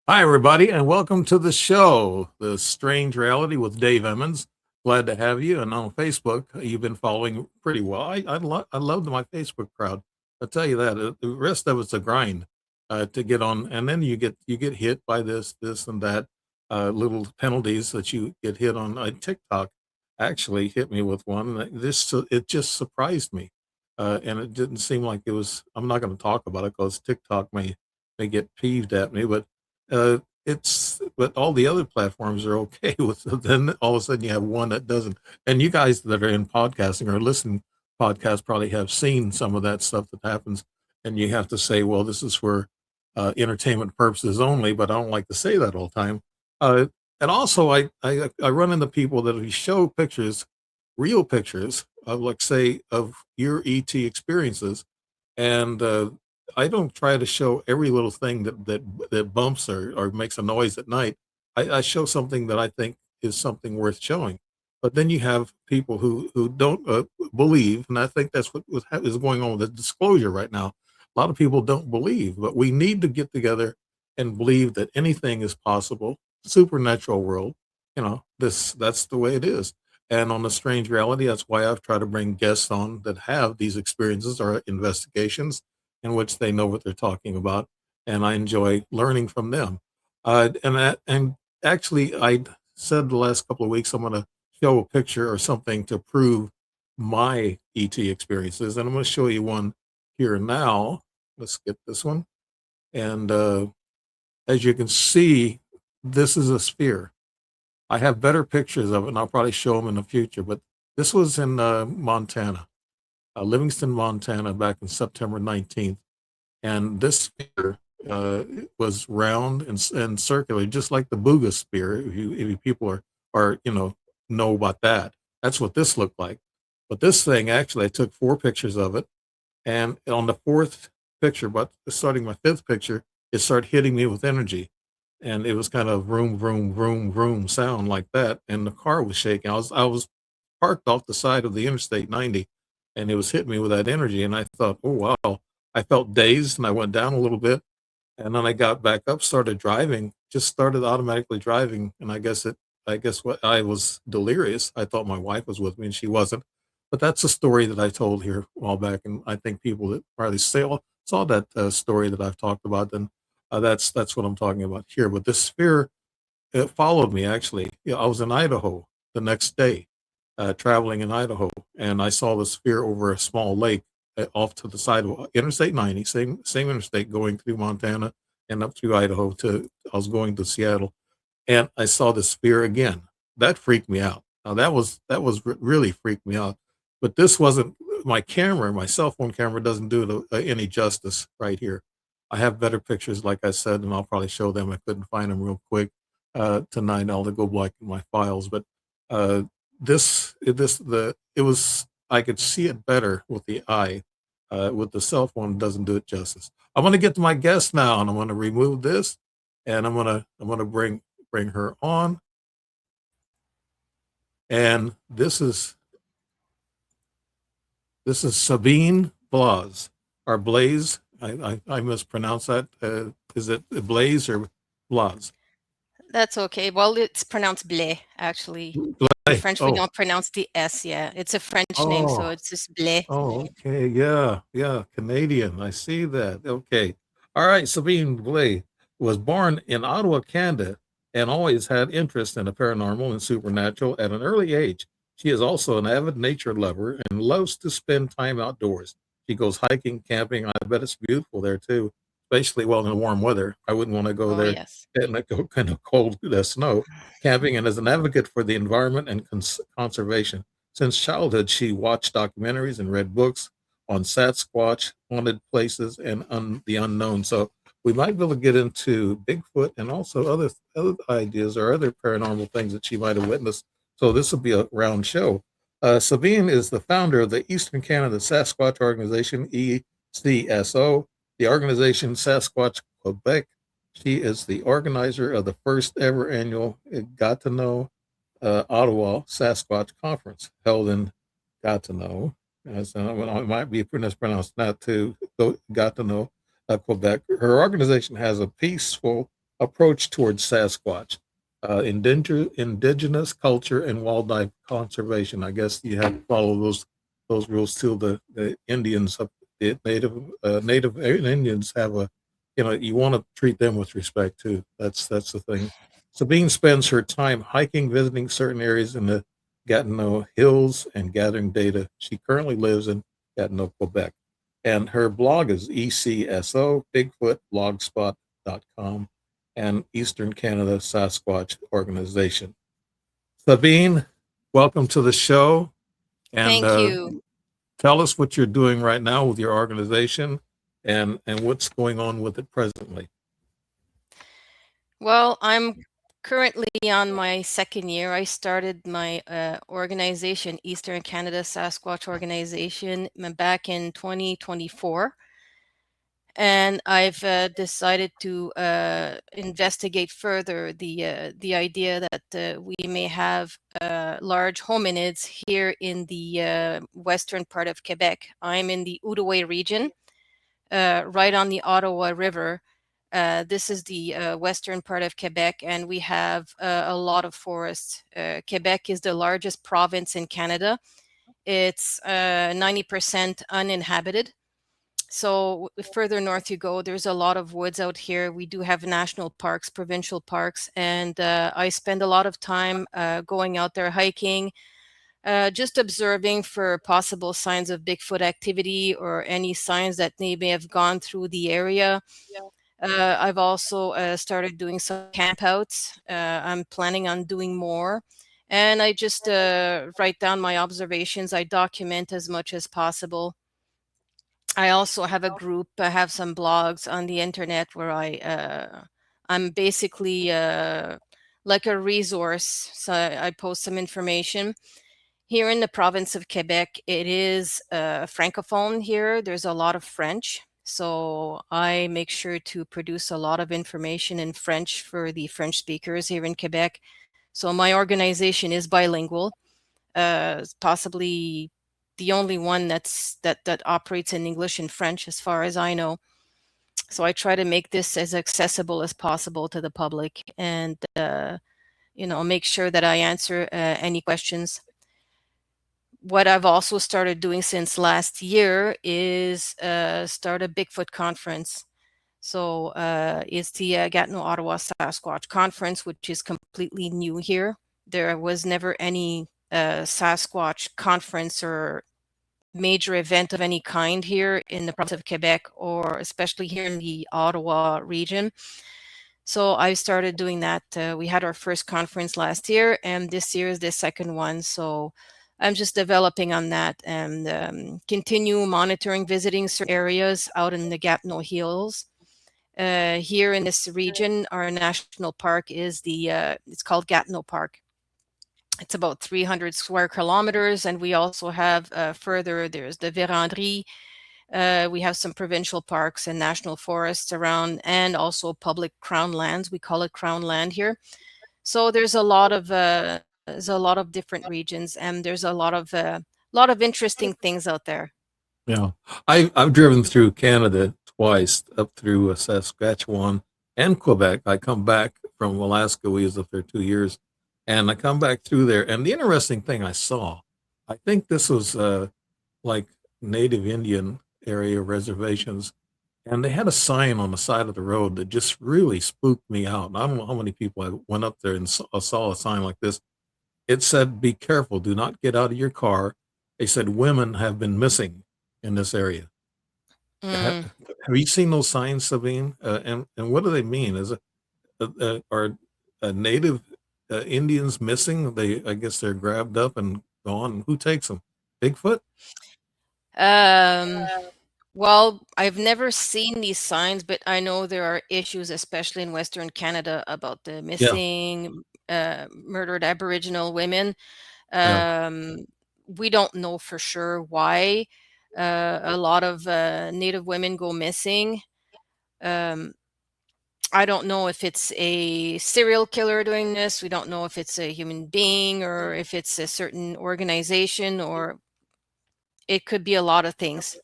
Hi, everybody, and welcome to the show, The Strange Reality with Dave Emmons. Glad to have you. And on Facebook, you've been following pretty well. I love my Facebook crowd. I'll tell you that. The rest of it's a grind to get on, and then you get hit by this, and that, little penalties that you get hit on. TikTok actually hit me with one. It just surprised me, and it didn't seem like it was. I'm not going to talk about it because TikTok may get peeved at me, but but all the other platforms are okay with it. Then all of a sudden you have one that doesn't. And you guys that are in podcasting or listen podcasts probably have seen some of that stuff that happens, and you have to say, well, this is for entertainment purposes only, but I don't like to say that all the time. And also I run into people that will show pictures, real pictures of, like, say, of your ET experiences, and I don't try to show every little thing that bumps or makes a noise at night. I show something that I think is something worth showing. But then you have people who don't believe, and I think that's what is going on with the disclosure right now. A lot of people don't believe, but we need to get together and believe that anything is possible. Supernatural world, that's the way it is. And on the strange reality, that's why I've tried to bring guests on that have these experiences or investigations in which they know what they're talking about, and I enjoy learning from them. And actually, I said the last couple of weeks I'm going to show a picture or something to prove my ET experiences, and I'm going to show you one here now. Let's get this one, and as you can see, this is a sphere. I have better pictures of it, and I'll probably show them in the future. But this was in Montana. Livingston, Montana, back in September 19th. And this spear was round and circular, just like the Bugha spear. If you people are know about that, that's what this looked like. But this thing, actually, I took 4 pictures of it, and on the 4th picture, but starting my 5th picture, it started hitting me with energy, and it was kind of vroom, vroom, vroom, vroom sound like that, and the car was shaking. I was parked off the side of the Interstate 90, and it was hitting me with that energy. And I thought, oh, wow. I felt dazed, and I went down a little bit. And then I got back up, started driving, just started automatically driving. And I guess what I was delirious. I thought my wife was with me, and she wasn't. But that's a story that I told here a while back. And I think people that probably saw that story that I've talked about, then that's what I'm talking about here. But this sphere, it followed me, actually. I was in Idaho the next day, traveling in Idaho, and I saw the sphere over a small lake off to the side of Interstate 90, same interstate, going through Montana and up through Idaho I was going to Seattle, and I saw the sphere again. That freaked me out. Now that really freaked me out. But this wasn't my camera. My cell phone camera doesn't do it any justice right here. I have better pictures, like I said, and I'll probably show them. I couldn't find them real quick tonight. I'll go back in my files, but it was, I could see it better with the eye. With the cell phone, it doesn't do it justice. I'm going to get to my guest now, and I'm going to remove this, and I'm going to bring her on. And this is Sabine Blais, or Blais. I mispronounce that. Is it Blais or Blais? That's okay. Well, it's pronounced Blais, actually. In French, we don't pronounce the S. Yeah, it's a French name, so it's just Blais. Oh, okay. Yeah. Canadian. I see that. Okay. All right. Sabine Blais was born in Ottawa, Canada, and always had interest in the paranormal and supernatural at an early age. She is also an avid nature lover and loves to spend time outdoors. She goes hiking, camping. I bet it's beautiful there too, especially in the warm weather. I wouldn't want to go there yes. in the kind of cold snow. Camping, and is an advocate for the environment and conservation. Since childhood, she watched documentaries and read books on Sasquatch, haunted places, and the unknown. So we might be able to get into Bigfoot and also other ideas or other paranormal things that she might have witnessed. So this will be a round show. Sabine is the founder of the Eastern Canada Sasquatch Organization, ECSO, the organization Sasquatch Quebec. She is the organizer of the first ever annual Gatineau-Ottawa Sasquatch Conference, held in Gatineau. It might be pronounced that too. Gatineau, Quebec. Her organization has a peaceful approach towards Sasquatch, indigenous culture, and wildlife conservation. I guess you have to follow those rules too. The Indians, the native Indians have a, you want to treat them with respect too. That's the thing. Sabine spends her time hiking, visiting certain areas in the Gatineau Hills, and gathering data. She currently lives in Gatineau, Quebec. And her blog is ECSO, Bigfoot, blogspot.com, and Eastern Canada Sasquatch Organization. Sabine, welcome to the show. And Thank you. tell us what you're doing right now with your organization and what's going on with it presently. Well, I'm currently on my second year. I started my organization, Eastern Canada Sasquatch Organization, back in 2024. And I've decided to investigate further the idea that we may have large hominids here in the western part of Quebec. I'm in the Outaouais region, right on the Ottawa River. This is the western part of Quebec, and we have a lot of forests. Quebec is the largest province in Canada. It's 90% uninhabited. So further north you go, there's a lot of woods out here. We do have national parks, provincial parks, and I spend a lot of time going out there hiking, just observing for possible signs of Bigfoot activity or any signs that they may have gone through the area. I've also started doing some campouts. I'm planning on doing more. And I just write down my observations. I document as much as possible. I also have a group. I have some blogs on the internet where I'm basically like a resource. So I post some information. Here in the province of Quebec, it is francophone here. There's a lot of French. So I make sure to produce a lot of information in French for the French speakers here in Quebec. So my organization is bilingual, possibly the only one that operates in English and French, as far as I know. So I try to make this as accessible as possible to the public, and make sure that I answer any questions. What I've also started doing since last year is start a Bigfoot conference. So it's the Gatineau-Ottawa Sasquatch Conference, which is completely new here. There was never any Sasquatch conference or major event of any kind here in the province of Quebec, or especially here in the Ottawa region. So I started doing that. We had our first conference last year, and this year is the second one. So I'm just developing on that and continue monitoring, visiting certain areas out in the Gatineau Hills. Here in this region, our national park is it's called Gatineau Park. It's about 300 square kilometers, and we also have further, there's the Vérandrie. We have some provincial parks and national forests around, and also public crown lands. We call it crown land here. So there's a lot of different regions, and there's a lot of interesting things out there. Yeah, I've driven through Canada twice, up through Saskatchewan and Quebec. I come back from Alaska. We was up there 2 years, and I come back through there. And the interesting thing I saw, I think this was like Native Indian area reservations, and they had a sign on the side of the road that just really spooked me out. And I don't know how many people I went up there and saw a sign like this. It said, "Be careful, do not get out of your car." They said women have been missing in this area. Mm. Have you seen those signs, Sabine? And what do they mean? Is it are native Indians missing? I guess they're grabbed up and gone. Who takes them? Bigfoot? Um, well, I've never seen these signs, but I know there are issues, especially in Western Canada, about the Yeah, missing, murdered Aboriginal women. yeah. We don't know for sure why a lot of Native women go missing. Um, I don't know if it's a serial killer doing this. We don't know if it's a human being or if it's a certain organization or it could be a lot of things.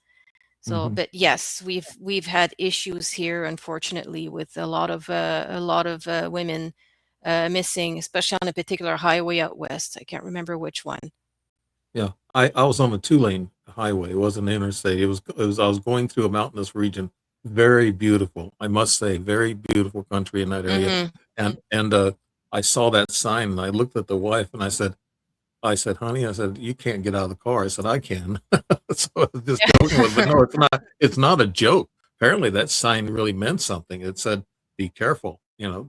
So, Mhm. but yes, we've had issues here, unfortunately, with a lot of women missing, especially on a particular highway out west. I can't remember which one. Yeah, I was on a 2-lane highway. It wasn't an interstate. It was I was going through a mountainous region. Very beautiful, I must say, very beautiful country in that area. Hmm. And I saw that sign and I looked at the wife and I said, honey, I said, you can't get out of the car. I said, I can. So I was just joking with, but no, it's not a joke. Apparently that sign really meant something. It said, be careful.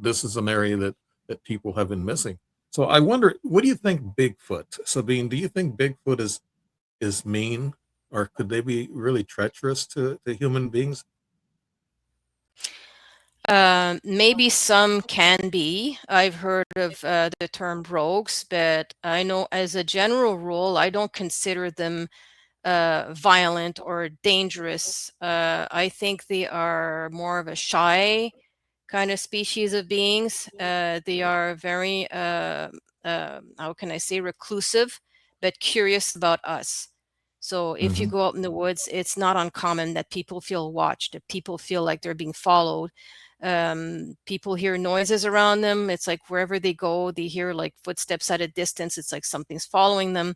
This is an area that people have been missing. So I wonder, what do you think Bigfoot, Sabine, do you think Bigfoot is mean, or could they be really treacherous to human beings? Maybe some can be. I've heard of the term rogues, but I know as a general rule, I don't consider them violent or dangerous. I think they are more of a shy kind of species of beings. They are very, how can I say, reclusive, but curious about us. So if you Hmm. go out in the woods, it's not uncommon that people feel watched, that people feel like they're being followed. People hear noises around them. It's like wherever they go, they hear like footsteps at a distance. It's like something's following them.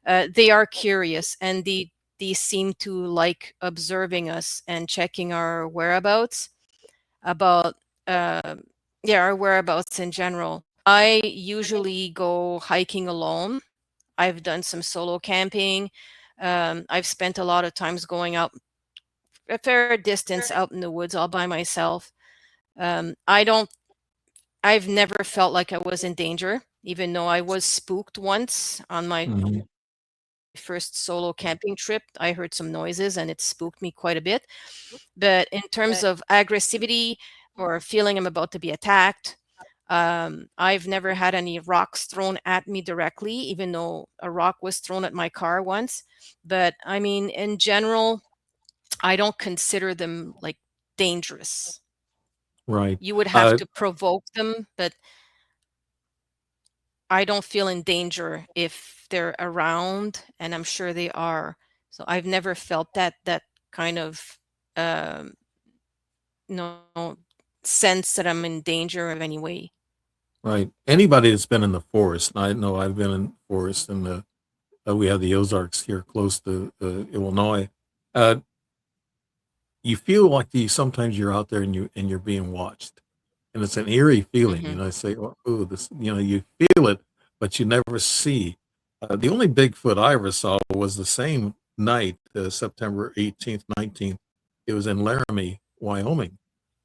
They are curious, and they seem to like observing us and checking our whereabouts about yeah, our whereabouts in general. I usually go hiking alone. I've done some solo camping. I've spent a lot of times going out a fair distance out in the woods all by myself. I don't I've never felt like I was in danger, even though I was spooked once on my Hmm. first solo camping trip. I heard some noises and it spooked me quite a bit. But in terms of aggressivity or feeling I'm about to be attacked, I've never had any rocks thrown at me directly, even though a rock was thrown at my car once. But I mean, in general, I don't consider them like dangerous. Right. You would have Uh, to provoke them, but I don't feel in danger if they're around, and I'm sure they are. So I've never felt that kind of um, no sense that I'm in danger of any way. right. Anybody that's been in the forest, and I know I've been in forest, and we have the Ozarks here close to Illinois. Uh, you feel like sometimes you're out there and you're being watched, and it's an eerie feeling. Hmm. I say, oh, this, you feel it, but you never see. The only Bigfoot I ever saw was the same night, September 18th, 19th. It was in Laramie, Wyoming.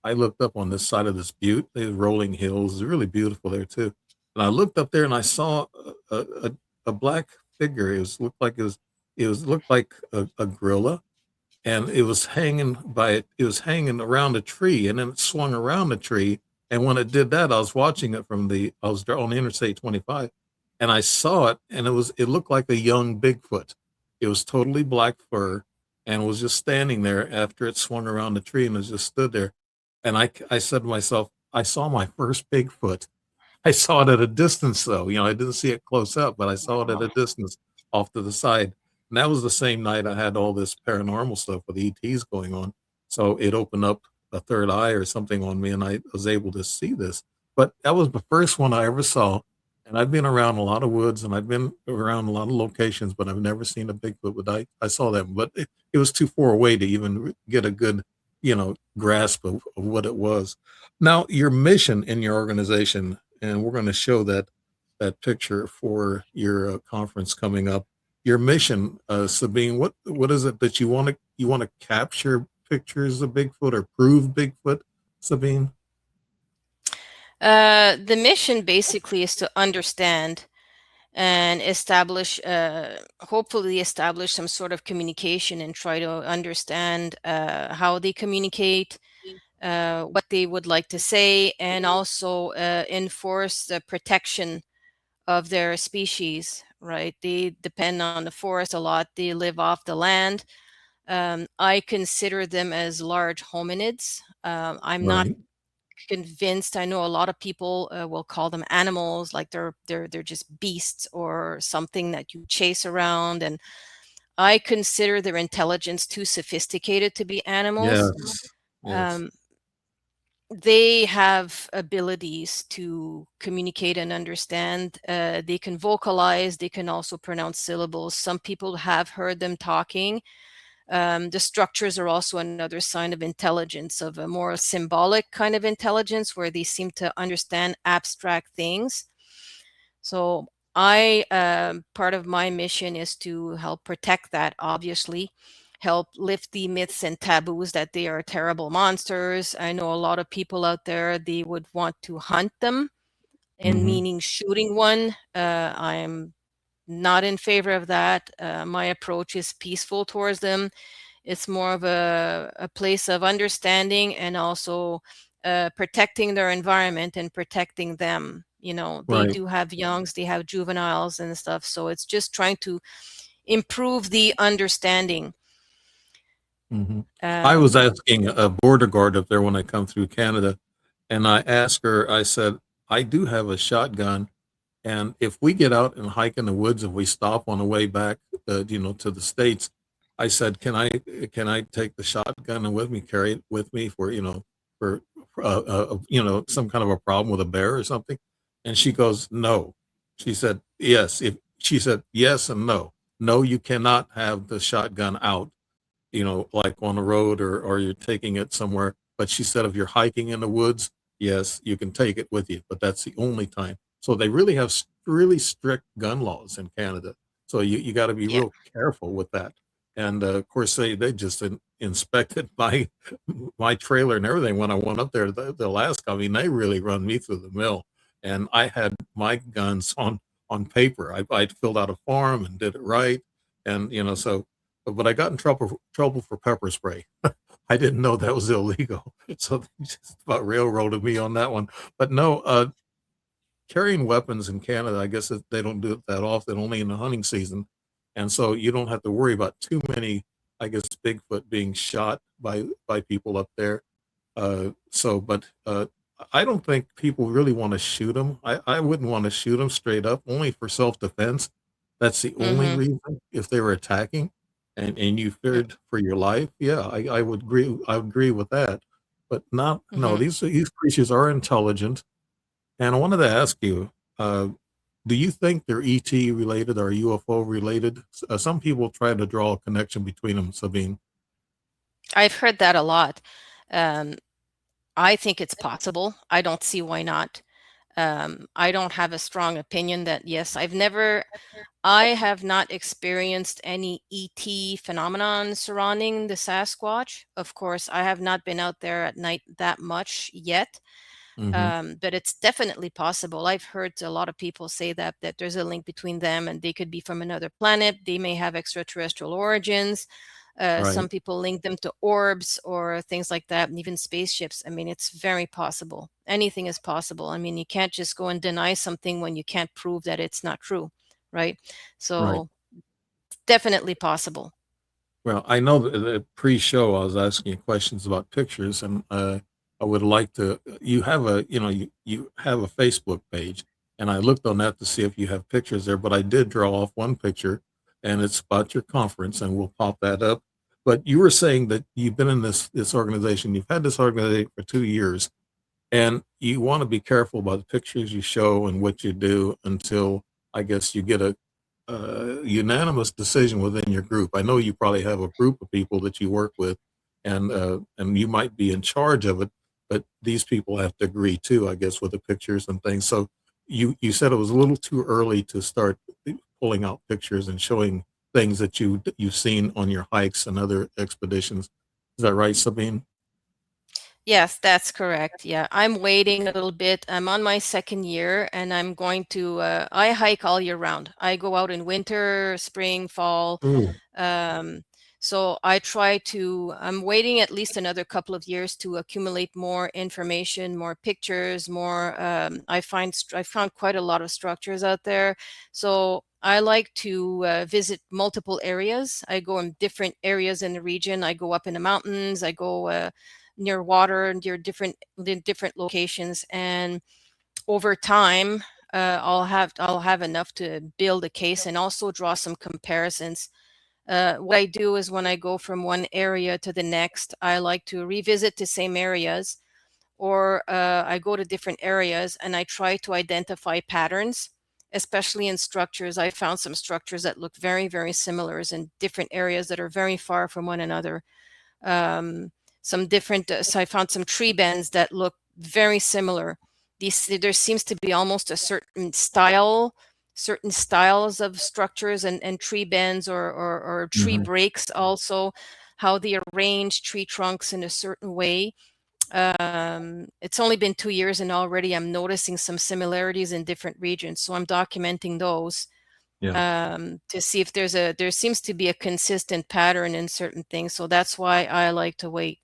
I looked up on this side of this butte. There's rolling hills. It's really beautiful there too. And I looked up there and I saw a black figure. It looked like a gorilla, and it was hanging around a tree, and then it swung around the tree. And when it did that, I was watching it I was on Interstate 25, and I saw it, and it looked like a young Bigfoot. It was totally black fur, and was just standing there after it swung around the tree, and it just stood there. And I said to myself, I saw my first Bigfoot. I saw it at a distance, though. I didn't see it close up, but I saw it at a distance off to the side. And that was the same night I had all this paranormal stuff with ETs going on. So it opened up a third eye or something on me, and I was able to see this. But that was the first one I ever saw. And I've been around a lot of woods and I've been around a lot of locations, but I've never seen a Bigfoot. But I saw that, but it was too far away to even get a good, grasp of what it was. Now, your mission in your organization, and we're going to show that picture for your conference coming up. Your mission, Sabine, what is it that you want to capture pictures of Bigfoot or prove Bigfoot, Sabine? The mission basically is to understand and establish, hopefully establish some sort of communication and try to understand how they communicate, what they would like to say, and also enforce the protection of their species, right? They depend on the forest a lot. They live off the land. I consider them as large hominids. I'm not Right. convinced. I know a lot of people will call them animals, like they're just beasts or something that you chase around. And I consider their intelligence too sophisticated to be animals. Yes. Yes. Um, they have abilities to communicate and understand. They can vocalize. They can also pronounce syllables. Some people have heard them talking. The structures are also another sign of intelligence, of a more symbolic kind of intelligence, where they seem to understand abstract things. So part of my mission is to help protect that, obviously, help lift the myths and taboos that they are terrible monsters. I know a lot of people out there, they would want to hunt them, and Hmm. meaning shooting one. I'm not in favor of that. My approach is peaceful towards them. It's more of a place of understanding, and also protecting their environment and protecting them. They Right. do have youngs, they have juveniles and stuff. So it's just trying to improve the understanding. Hmm. I was Um, asking a border guard up there when I come through Canada, and I asked her, I said, I do have a shotgun. And if we get out and hike in the woods, if we stop on the way back, to the States, I said, can I take the shotgun and with me, carry it with me for some kind of a problem with a bear or something? And she goes, no. She said, yes. If she said yes and no, no, you cannot have the shotgun out, like on the road, or you're taking it somewhere. But she said, if you're hiking in the woods, yes, you can take it with you, but that's the only time. So they really have really strict gun laws in Canada. So you got to be yeah. real careful with that. And of course, they just inspected my trailer and everything when I went up there the last time. I mean, they really run me through the mill. And I had my guns on paper. I filled out a form and did it right, and so but I got in trouble for pepper spray. I didn't know that was illegal, so they just about railroaded me on that one. But no, carrying weapons in Canada, I guess that they don't do it that often, only in the hunting season, and so you don't have to worry about too many, I guess, Bigfoot being shot by people up there. But I don't think people really want to shoot them. I wouldn't want to shoot them straight up, only for self defense. That's the only Mm-hmm. reason. If they were attacking, and you feared for your life, yeah, I would agree. I would agree with that. But not no. Mm-hmm. These creatures are intelligent, and I wanted to ask you. Do you think they're ET related or UFO related? Some people try to draw a connection between them, Sabine. I've heard that a lot. Um, I think it's possible. I don't see why not. I don't have a strong opinion that yes, I have not experienced any ET phenomenon surrounding the Sasquatch. Of course, I have not been out there at night that much yet, Hmm. but it's definitely possible. I've heard a lot of people say that there's a link between them, and they could be from another planet. They may have extraterrestrial origins. Some Right, people link them to orbs or things like that, and even spaceships. I mean, it's very possible. Anything is possible. I mean, you can't just go and deny something when you can't prove that it's not true, right? right. So, definitely possible. Well, I know that the pre-show I was asking you questions about pictures, and I would like to. You have you have a Facebook page, and I looked on that to see if you have pictures there. But I did draw off one picture, and it's about your conference, and we'll pop that up. But you were saying that you've been in this organization. You've had this organization for 2 years, and you want to be careful about the pictures you show and what you do until I guess you get a unanimous decision within your group. I know you probably have a group of people that you work with, and you might be in charge of it, but these people have to agree too, I guess, with the pictures and things. So you said it was a little too early to start pulling out pictures and showing things that you've seen on your hikes and other expeditions. Is that right, Sabine? Yes, that's correct. Yeah, I'm waiting a little bit. I'm on my second year, and I'm going to, I hike all year round. I go out in winter, spring, fall. Ooh, Um, so I'm waiting at least another couple of years to accumulate more information, more pictures, more. I found quite a lot of structures out there. So I like to visit multiple areas. I go in different areas in the region. I go up in the mountains. I go near water, near different locations, and over time, I'll have enough to build a case and also draw some comparisons What I do is when I go from one area to the next, I like to revisit the same areas, or I go to different areas and I try to identify patterns, especially in structures. I found some structures that look very, very similar in different areas that are very far from one another. Some different, so I found some tree bends that look very similar. There seems to be almost a certain certain styles of structures and tree bends or tree Mhm. breaks also, how they arrange tree trunks in a certain way. It's only been 2 years and already I'm noticing some similarities in different regions. So I'm documenting those Yeah. to see if there seems to be a consistent pattern in certain things. So that's why I like to wait.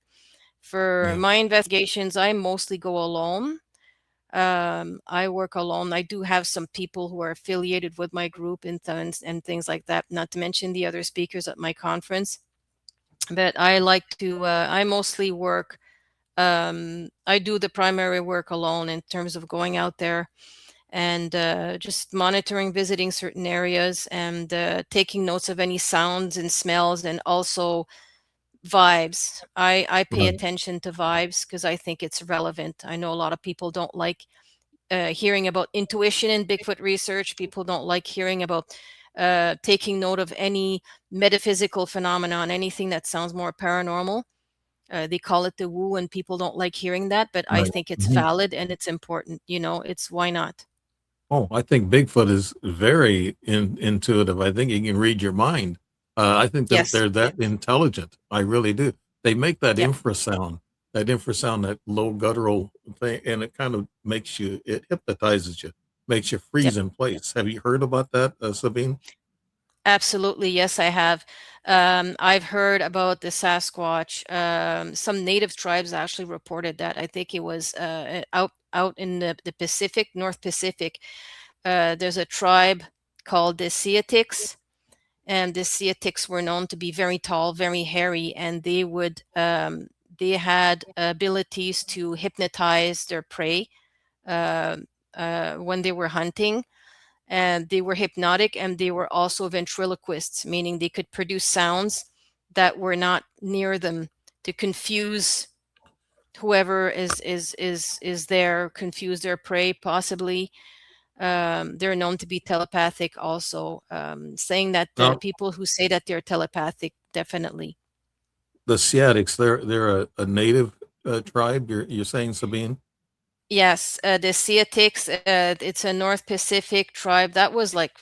For Yeah. my investigations, I mostly go alone. I work alone. I do have some people who are affiliated with my group and things like that, not to mention the other speakers at my conference. But I like to, I mostly work, I do the primary work alone in terms of going out there and just monitoring, visiting certain areas, and taking notes of any sounds and smells, and also vibes. I pay Right. attention to vibes because I think it's relevant. I know a lot of people don't like hearing about intuition in Bigfoot research. People don't like hearing about taking note of any metaphysical phenomenon, anything that sounds more paranormal. They call it the woo, and people don't like hearing that, but I Right. think it's Mhm. valid and it's important. It's why not? Oh, I think Bigfoot is very intuitive. I think he can read your mind. I think that Yes. they're that intelligent. I really do. They make Yep. that infrasound, that low guttural thing, and it kind of makes you, it hypnotizes you, makes you Yep. freeze in place. Have you heard about that, Sabine? Absolutely. Yes, I have. I've heard about the Sasquatch. Some native tribes actually reported that. I think it was out in the Pacific, North Pacific. There's a tribe called the Ceatics, and the Ceatics were known to be very tall, very hairy, and they had abilities to hypnotize their prey uh, when they were hunting, and they were hypnotic, and they were also ventriloquists, meaning they could produce sounds that were not near them to confuse whoever is there, confuse their prey possibly. They're known to be telepathic also, saying that No, people who say that they're telepathic, definitely. the Siatics, they're a native tribe. You're saying, Sabine? Yes, the Ceatics, it's a North Pacific tribe that was like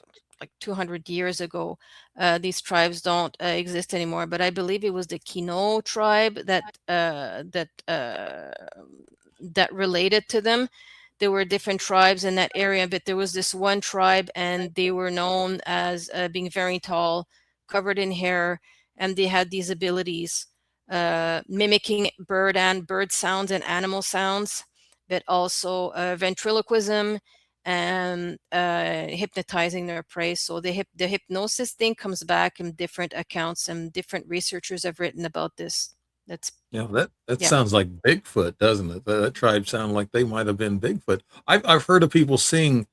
200 years ago. These tribes don't exist anymore, but I believe it was the Kino tribe that related to them. There were different tribes in that area, but there was this one tribe, and they were known as being very tall, covered in hair, and they had these abilities, mimicking bird sounds and animal sounds, but also ventriloquism and hypnotizing their prey. So the hypnosis thing comes back in different accounts, and different researchers have written about this. That's Yeah, that Yeah. sounds like Bigfoot, doesn't it? That tribe sound like they might have been Bigfoot. I've heard of people seeing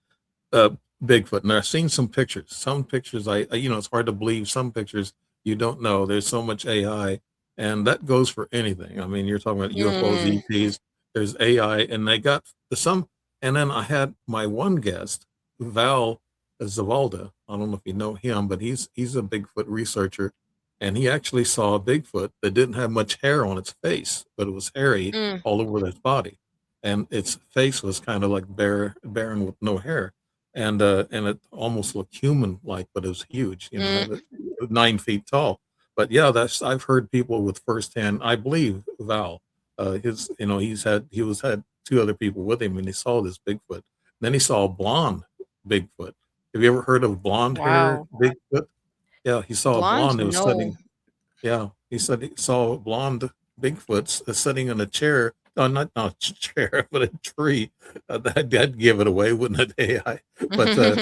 uh, Bigfoot, and I've seen some pictures. Some pictures, it's hard to believe. Some pictures you don't know. There's so much AI, and that goes for anything. I mean, you're talking about UFOs, Mm, ETs. There's AI, and they got some. And then I had my one guest, Val Zavalda. I don't know if you know him, but he's a Bigfoot researcher, and he actually saw a Bigfoot that didn't have much hair on its face, but it was hairy mm, all over its body, and its face was kind of like barren with no hair, and it almost looked human like, but it was huge. mm. Had it 9 feet tall. But yeah, that's I've heard people with firsthand. I believe Val, he had two other people with him, and he saw this Bigfoot. Then he saw a blonde Bigfoot. Have you ever heard of blonde hair Wow. Bigfoot? Yeah, he saw a Blonde? blonde. It was No. sitting. Yeah, he said he saw a blonde Bigfoot sitting in a chair. No, not a chair, but a tree. That'd give it away, wouldn't it? AI. But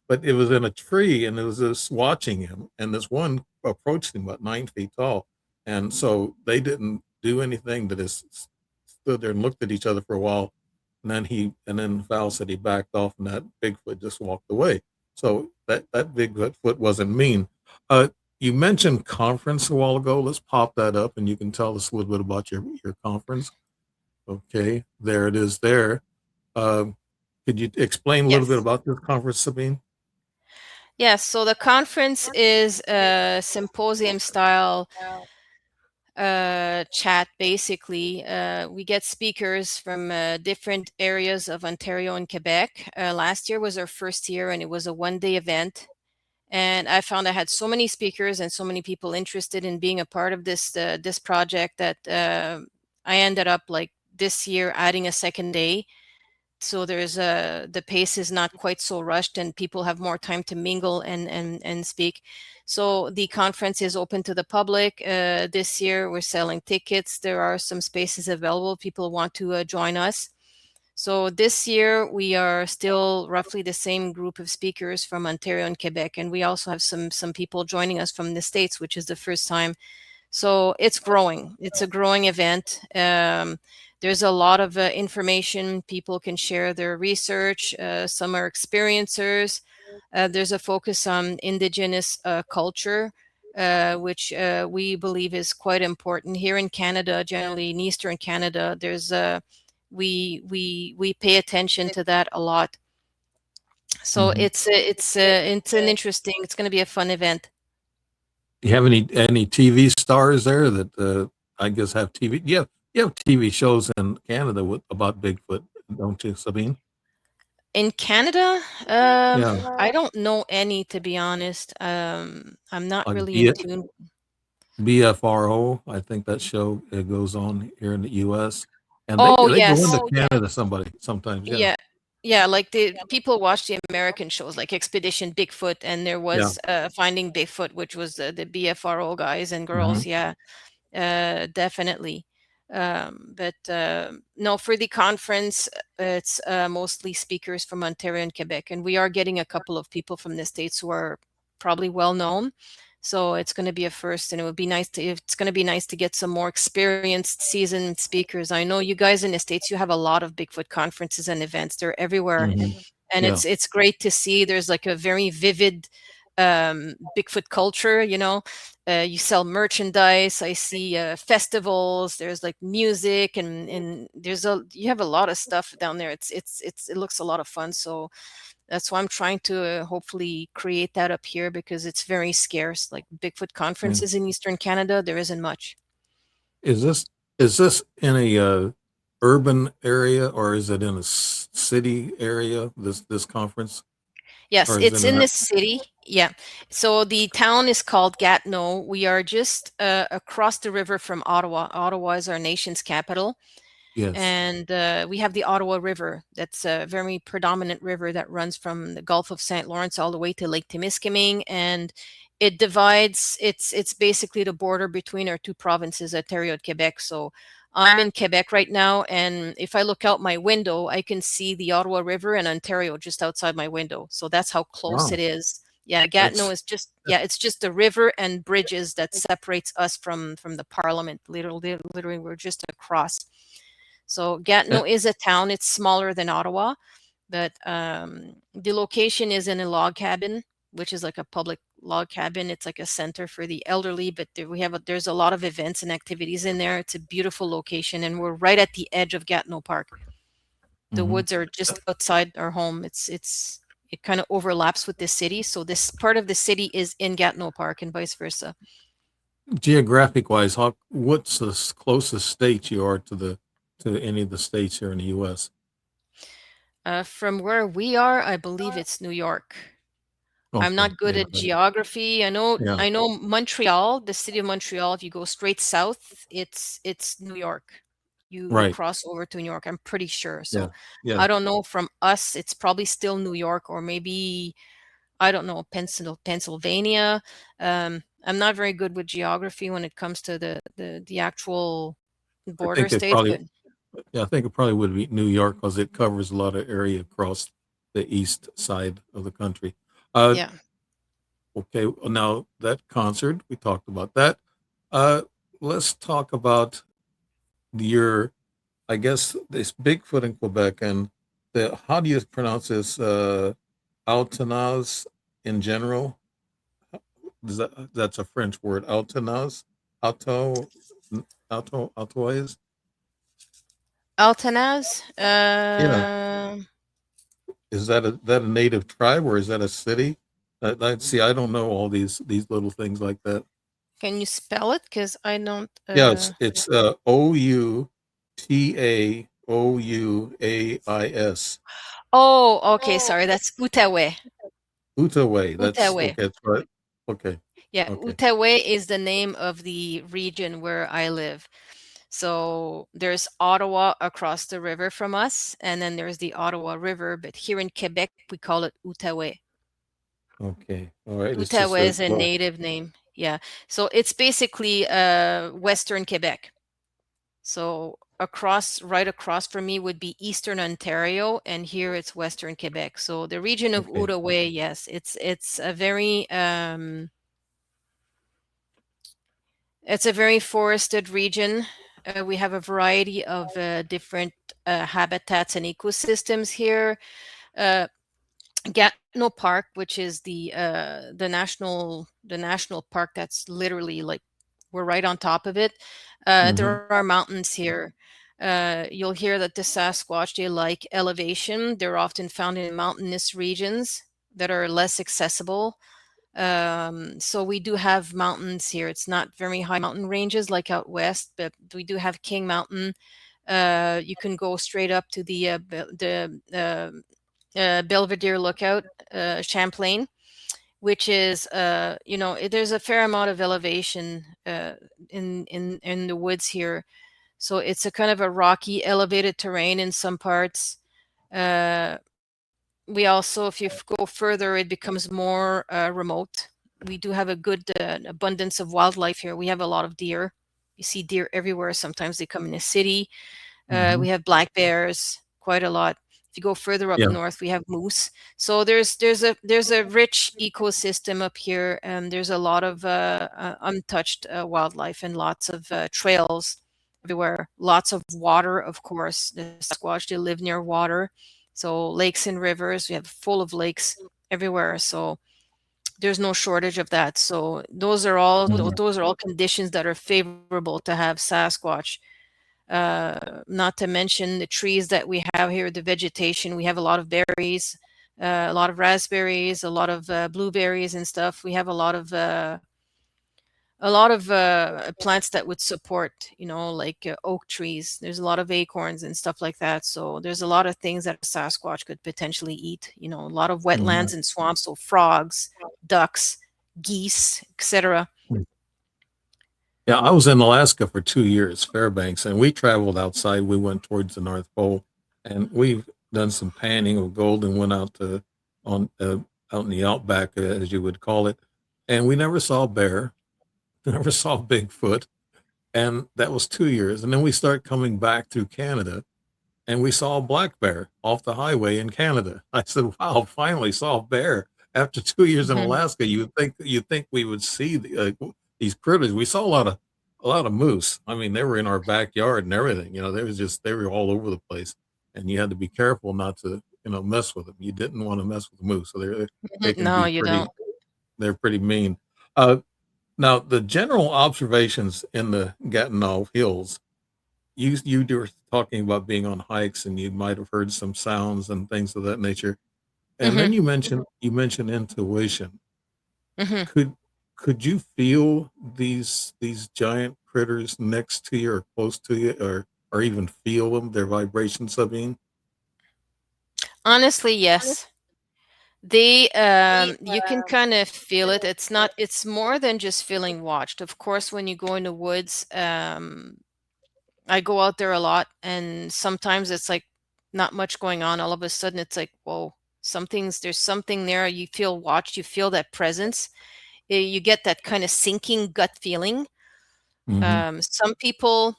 but it was in a tree, and it was just watching him. And this one approached him about 9 feet tall, and so they didn't do anything. They just stood there and looked at each other for a while, and then Val said he backed off, and that Bigfoot just walked away. So that Bigfoot wasn't mean. Uh, you mentioned conference a while ago. Let's pop that up, and you can tell us a little bit about your conference. Okay, there it is. There. Um, could you explain a little bit Yes. about this conference, Sabine? Yes. So the conference is a symposium style chat. Basically, we get speakers from different areas of Ontario and Quebec. Last year was our first year, and it was a one-day event. And I found I had so many speakers and so many people interested in being a part of this project that I ended up like this year adding a second day. So there's the pace is not quite so rushed, and people have more time to mingle and speak. So the conference is open to the public. This year we're selling tickets. There are some spaces available. People want to join us. So this year we are still roughly the same group of speakers from Ontario and Quebec, and we also have some people joining us from the States, which is the first time. So it's growing. It's a growing event. There's a lot of information. People can share their research. Some are experiencers. There's a focus on Indigenous culture, which we believe is quite important here in Canada. Generally, in Eastern Canada, there's we pay attention to that a lot. So Mhm. it's an interesting. It's going to be a fun event. You have any TV stars there that I guess have TV? You have TV shows in Canada about Bigfoot, don't you, Sabine? In Canada, Yeah, I don't know any, to be honest. I'm not like really in tune. BFRO. I think that show it goes on here in the U.S. and they Oh they go yes, into Canada sometimes. Yeah, yeah, yeah. Like the people watch the American shows, like Expedition Bigfoot, and there yeah. was Finding Bigfoot, which was the BFRO guys and Hmm. girls. Yeah, definitely. But no, for the conference, it's mostly speakers from Ontario and Quebec, and we are getting a couple of people from the States who are probably well known. So it's going to be a first, and it would be nice to. It's going to be nice to get some more experienced, seasoned speakers. I know you guys in the States, you have a lot of Bigfoot conferences and events. They're everywhere, Hmm. and Yeah. it's great to see. There's like a very vivid Bigfoot culture. You sell merchandise. I see festivals. There's like music, and you have a lot of stuff down there. It looks a lot of fun. So that's why I'm trying to hopefully create that up here, because it's very scarce. Like Bigfoot Yeah. conferences in Eastern Canada, there isn't much. Is this in a urban area or is it in a city area? This conference Yes, or is it it's in in a the city. Yeah. So the town is called Gatineau. We are just across the river from Ottawa. Ottawa is our nation's capital. yes? And we have the Ottawa River. That's a very predominant river that runs from the Gulf of St. Lawrence all the way to Lake Timiskaming, and it divides. It's basically the border between our two provinces, Ontario and Quebec. So I'm in Quebec right now, and if I look out my window, I can see the Ottawa River and Ontario just outside my window. So that's how close Wow, it is. Yeah, Gatineau that's is just yeah, it's just the river and bridges that separates us from the Parliament. Literally, we're just across. So uh, Gatineau is a town. It's smaller than Ottawa, but the location is in a log cabin, which is like a public log cabin. It's like a center for the elderly, but there's a lot of events and activities in there. It's a beautiful location, and we're right at the edge of Gatineau Park. The mhm. woods are just outside our home. It kind of overlaps with the city, so this part of the city is in Gatineau Park, and vice versa. Geographic wise, what's the closest state you are to any of the states here in the U.S.? From where we are, I believe it's New York. I'm Okay, not good yeah, at geography. I know yeah, I know Montreal, the city of Montreal. If you go straight south, it's New York. You right, cross over to New York. I'm pretty sure. yeah, So yeah. I don't know from us. It's probably still New York, or maybe I don't know, Pennsylvania. I'm not very good with geography when it comes to the actual I border think it states, probably but Yeah, I think it probably would be New York because it covers a lot of area across the east side of the country. Uh, yeah. okay, well, now that concert, we talked about that. Uh, let's talk about your, I guess, this Bigfoot in Quebec and how do you pronounce this? Altanaz in general? that's a French word. Altanaz, auto, autoise. Altanaz. Yeah, is that a native tribe or is that a city? I see. I don't know all these little things like that. Can you spell it? Because I don't. Yeah, it's Outauais. Oh, okay. Sorry, that's Outaouais. Outaouais. That's Outaouais. okay. That's right. Okay. Yeah, Okay. Outaouais is the name of the region where I live. So there's Ottawa across the river from us, and then there's the Ottawa River. But here in Quebec, we call it Outaouais. Okay. All right. It's just Outaouais a is a well. native name. Yeah. So it's basically Western Quebec. So right across from me would be Eastern Ontario, and here it's Western Quebec. So the region of Okay. Outaouais, yes, it's a very it's a very forested region. We have a variety of different habitats and ecosystems here. Uh, Gatineau Park, which is the national park that's literally like we're right on top of it. Hmm. There are mountains here. You'll hear that the Sasquatch, they like elevation. They're often found in mountainous regions that are less accessible. So we do have mountains here. It's not very high mountain ranges like out west, but we do have King Mountain. You can go straight up to the Belvedere Lookout, Champlain, which is there's a fair amount of elevation in the woods here. So it's a kind of a rocky, elevated terrain in some parts. Uh, we also, if you go further, it becomes more remote. We do have a good abundance of wildlife here. We have a lot of deer. You see deer everywhere. Sometimes they come in the city. Hmm. We have black bears quite a lot. If you go further up Yeah. north, we have moose. So there's a rich ecosystem up here, and there's a lot of untouched wildlife and lots of trails everywhere. Lots of water, of course. The Sasquatch, they live near water, so lakes and rivers. We have full of lakes everywhere. So there's no shortage of that. So those are all Mhm. those are all conditions that are favorable to have Sasquatch. Not to mention the trees that we have here, the vegetation. We have a lot of berries, a lot of raspberries, a lot of blueberries and stuff. We have a lot of plants that would support, like oak trees. There's a lot of acorns and stuff like that. So there's a lot of things that a Sasquatch could potentially eat. A lot of Mhm. wetlands and swamps, so frogs, ducks, geese, etc. Yeah, I was in Alaska for 2 years, Fairbanks, and we traveled outside. We went towards the North Pole, and we've done some panning of gold and went on out in the outback, as you would call it, and we never saw a bear, never saw Bigfoot, and that was 2 years. And then we start coming back through Canada, and we saw a black bear off the highway in Canada. I said, "Wow, finally saw a bear." After 2 years in Mhm. Alaska, you think we would see these critters. We saw a lot of moose. I mean, they were in our backyard and everything. They were all over the place, and you had to be careful not to mess with them. You didn't want to mess with moose, so they can No, be you don't. they're pretty mean. Uh, Now the general observations in the Gatineau Hills, you were talking about being on hikes and you might have heard some sounds and things of that nature. And then Hmm. you mentioned intuition. Hmm. Could you feel these giant critters next to you or close to you or even feel them, their vibrations, Sabine? Honestly, yes. You can kind of feel it. It's more than just feeling watched. Of course, when you go in the woods, I go out there a lot, and sometimes it's like not much going on. All of a sudden, it's like, whoa, there's something there. You feel watched, you feel that presence. You get that kind of sinking gut feeling. Hmm. Some people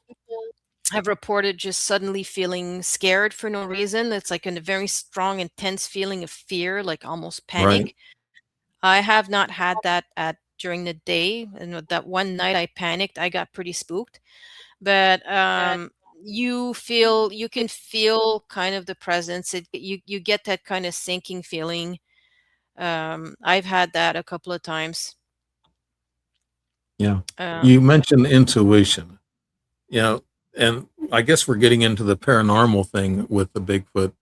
have reported just suddenly feeling scared for no reason. It's like a very strong, intense feeling of fear, like almost Right. panic. I have not had that at during the day, and with that one night I panicked, I got pretty spooked. But you can feel kind of the presence. You get that kind of sinking feeling. I've had that a couple of times. Yeah. Uh, You mentioned intuition, you know, and I guess we're getting into the paranormal thing with the Bigfoot.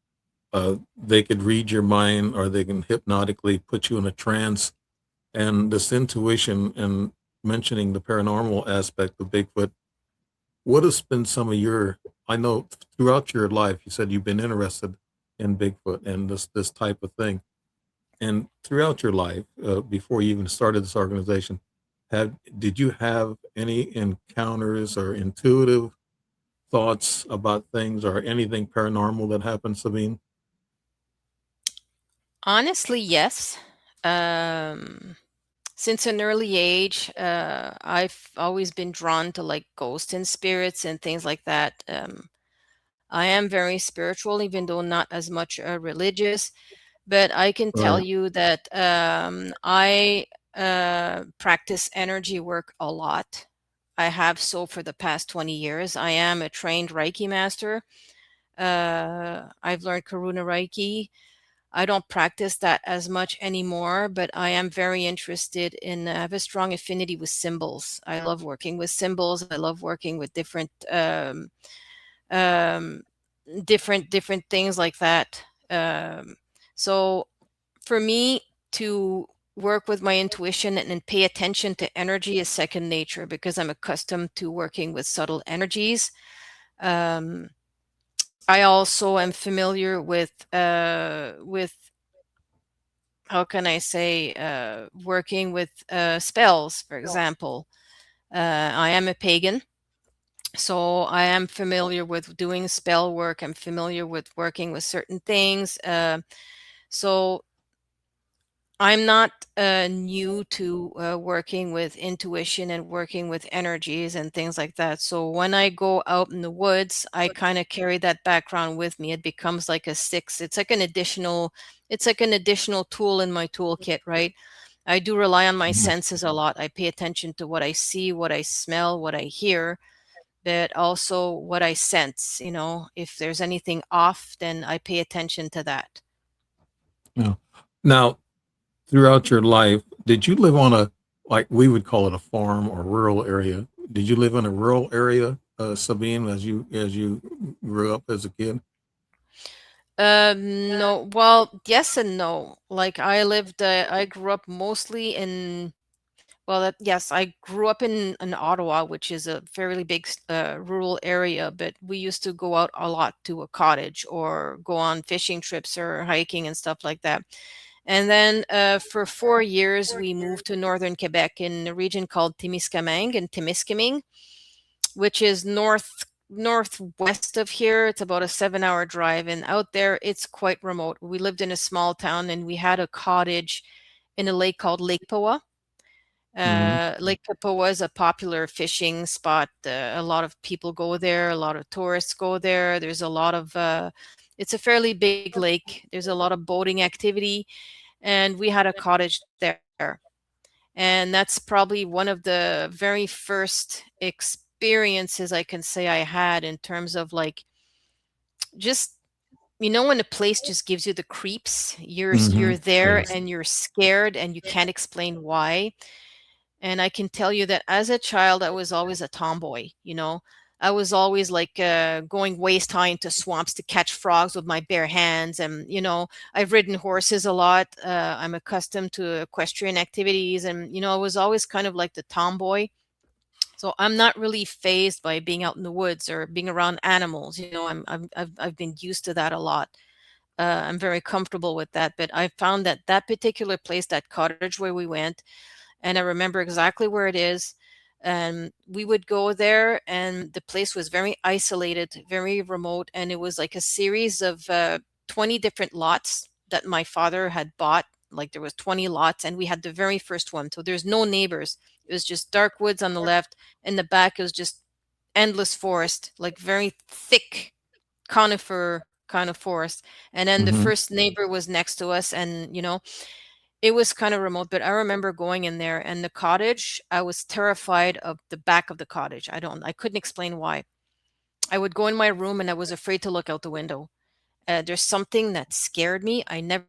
They could read your mind or they can hypnotically put you in a trance. And this intuition and mentioning the paranormal aspect of Bigfoot, what has been some of your, I know throughout your life, you said you've been interested in Bigfoot and this type of thing. And throughout your life, before you even started this organization, did you have any encounters or intuitive thoughts about things or anything paranormal that happened, Sabine? Honestly, yes. Um, since an early age, I've always been drawn to like ghosts and spirits and things like that. I am very spiritual, even though not as much religious. But I can tell Right. you that I practice energy work a lot. I have so for the past 20 years. I am a trained Reiki master. I've learned Karuna Reiki. I don't practice that as much anymore, but I am very interested in, I have a strong affinity with symbols. I love working with symbols. I love working with um, different things like that. So for me to work with my intuition and pay attention to energy is second nature because I'm accustomed to working with subtle energies. Um, I also am familiar with how can I say working with spells, for example. I am a pagan, so I am familiar with doing spell work. I'm familiar with working with certain things. So I'm not new to working with intuition and working with energies and things like that. So when I go out in the woods, I kind of carry that background with me. It becomes like a six. It's like an additional tool in my toolkit, right? I do rely on my Mhm. senses a lot. I pay attention to what I see, what I smell, what I hear, but also what I sense. If there's anything off, then I pay attention to that. Yeah. Now, throughout your life, did you live on a, like we would call it a farm or rural area? Did you live in a rural area, Sabine, as you grew up as a kid? No, well, yes and no. Like I grew up mostly in, well, yes, I grew up in Ottawa, which is a fairly big rural area, but we used to go out a lot to a cottage or go on fishing trips or hiking and stuff like that. And then for 4 years, we moved to northern Quebec in a region called Timiskaming and Timiskaming, which is northwest of here. It's about a 7-hour drive, and out there it's quite remote. We lived in a small town, and we had a cottage in a lake called Lake Poa. Hmm. Lake Poa is a popular fishing spot. A lot of people go there. A lot of tourists go there. There's a lot of it's a fairly big lake. There's a lot of boating activity, and we had a cottage there. And that's probably one of the very first experiences I can say I had in terms of like just when a place just gives you the creeps, Hmm. you're there Yes. and you're scared and you can't explain why. And I can tell you that as a child I was always a tomboy. I was always like going waist high into swamps to catch frogs with my bare hands. And I've ridden horses a lot. I'm accustomed to equestrian activities, and I was always kind of like the tomboy. So I'm not really phased by being out in the woods or being around animals. I've been used to that a lot. I'm very comfortable with that. But I found that that particular place, that cottage where we went, and I remember exactly where it is. And we would go there, and the place was very isolated, very remote, and it was like a series of 20 different lots that my father had bought. Like there was 20 lots, and we had the very first one. So there's no neighbors. It was just dark woods on the left. In the back, it was just endless forest, like very thick conifer kind of forest. And then the Hmm. first neighbor was next to us, and it was kind of remote. But I remember going in there, and the cottage, I was terrified of the back of the cottage. I couldn't explain why. I would go in my room and I was afraid to look out the window. There's something that scared me. I never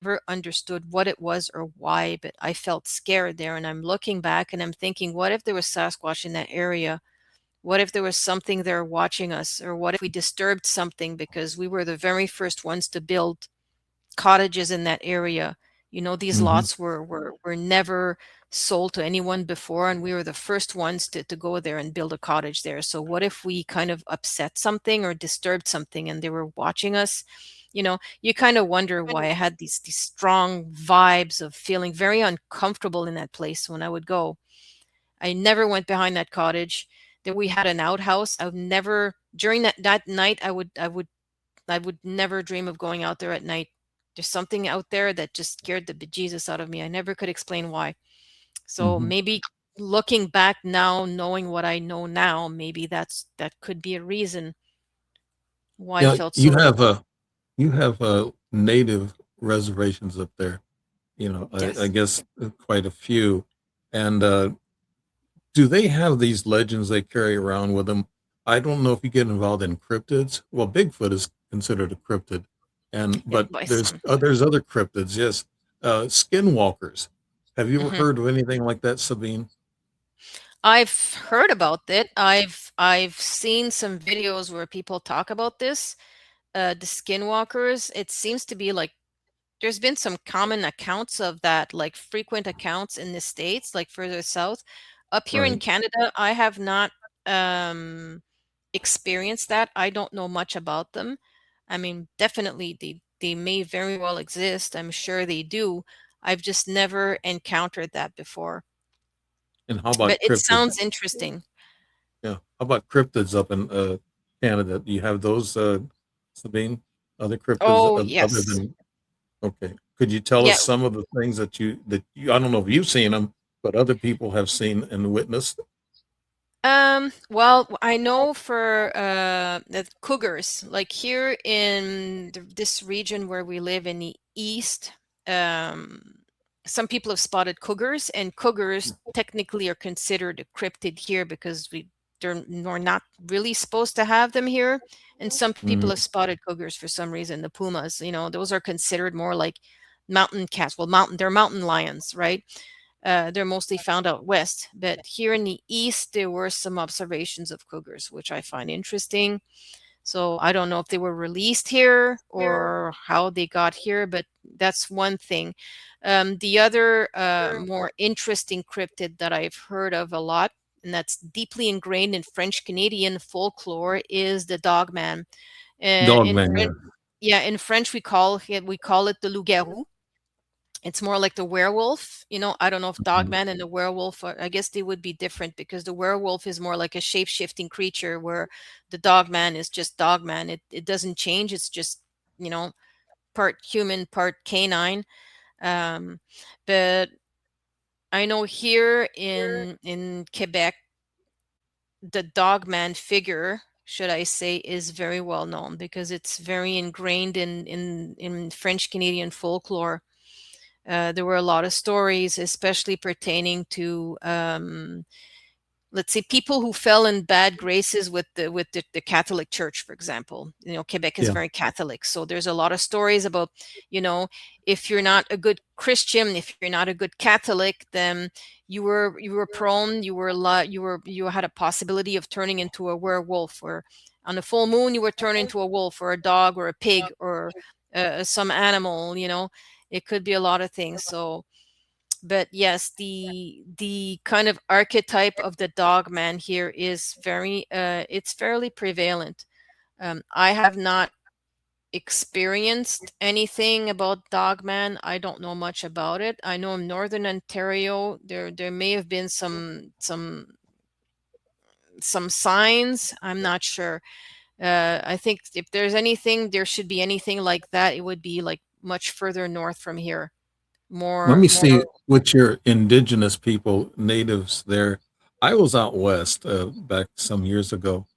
never understood what it was or why, but I felt scared there. And I'm looking back and I'm thinking, what if there was Sasquatch in that area? What if there was something there watching us? Or what if we disturbed something, because we were the very first ones to build cottages in that area? You know, these Hmm. lots were never sold to anyone before, and we were the first ones to go there and build a cottage there. So what if we kind of upset something or disturbed something and they were watching us? You know, you kind of wonder why I had these strong vibes of feeling very uncomfortable in that place when I would go. I never went behind that cottage. Then we had an outhouse. I would never, during that night, I would never dream of going out there at night. There's something out there that just scared the bejesus out of me. I never could explain why. So Hmm. maybe looking back now, knowing what I know now, maybe that could be a reason why I Yeah, felt so. you have native reservations up there. I Yes. guess quite a few. And do they have these legends they carry around with them? I don't know if you get involved in cryptids. Well, Bigfoot is considered a cryptid, and Yeah, but by there's some. there's other cryptids. Yes, skinwalkers. Have you ever Mhm. heard of anything like that, Sabine? I've heard about it. I've seen some videos where people talk about this. The skinwalkers. It seems to be like there's been some common accounts of that, like frequent accounts in the States, like further south. Up here in Right. Canada, I have not um, experienced that. I don't know much about them. I mean, definitely they may very well exist. I'm sure they do. I've just never encountered that before. And how But about it cryptids? sounds interesting. Yeah. How about cryptids up in Canada? Do you have those, Sabine? Other cryptids Oh, other yes. than okay? Could you tell Yeah. us some of the things that you I don't know if you've seen them, but other people have seen and witnessed? Well, I know for the cougars, like here in this region where we live in the east, um, some people have spotted cougars, and cougars technically are considered a cryptid here because we're not really supposed to have them here. And some people have Mm, spotted cougars for some reason. The pumas, those are considered more like mountain cats. Well, they're mountain lions, right? They're mostly found out west, but here in the east, there were some observations of cougars, which I find interesting. So I don't know if they were released here or how they got here, but that's one thing. The other more interesting cryptid that I've heard of a lot, and that's deeply ingrained in French Canadian folklore, is the Dogman. In Dogman, yeah. French, yeah, in French we call it the loup-garou. It's more like the werewolf. I don't know if Mhm. Dogman and the werewolf I guess they would be different, because the werewolf is more like a shape-shifting creature, where the Dogman is just Dogman. It doesn't change. It's just, you know, part human, part canine. Um, but I know here in Quebec, the Dogman figure, should I say, is very well known because it's very ingrained in French Canadian folklore. There were a lot of stories, especially pertaining to, let's say, people who fell in bad graces with the Catholic Church, for example. Quebec is Yeah. very Catholic, so there's a lot of stories about, if you're not a good Christian, if you're not a good Catholic, then you were prone, you had a possibility of turning into a werewolf, or on a full moon you would turn into a wolf or a dog or a pig or some animal. It could be a lot of things. So, but yes, the kind of archetype of the dog man here is it's fairly prevalent. I have not experienced anything about dogman. I don't know much about it. I know in northern Ontario there may have been some signs. I'm not sure. I think if there's anything, there should be anything like that, it would be like much further north from here. Let more me more see what your indigenous people, natives there. I was out west back some years ago,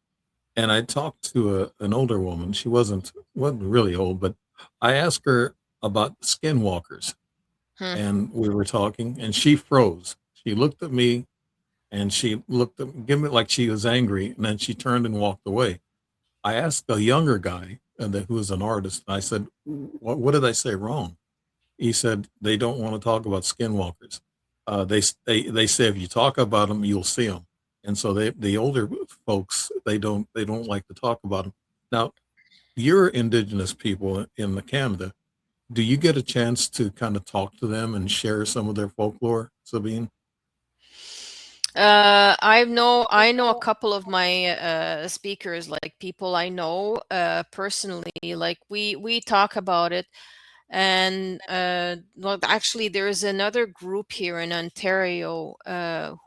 and I talked to an older woman. She wasn't really old, but I asked her about skinwalkers, Hmm. and we were talking, and she froze. She looked at me, and she looked at give me like she was angry, and then she turned and walked away. I asked a younger guy who was an artist, and I said, "What did I say wrong?" he said they don't want to talk about skinwalkers. They say if you talk about them, you'll see them, and so the older folks they don't like to talk about them. Now, you're Indigenous people in the Canada. Do you get a chance to kind of talk to them and share some of their folklore, Sabine? I know a couple of my speakers, like people I know personally. Like we talk about it, and well, actually, there is another group here in Ontario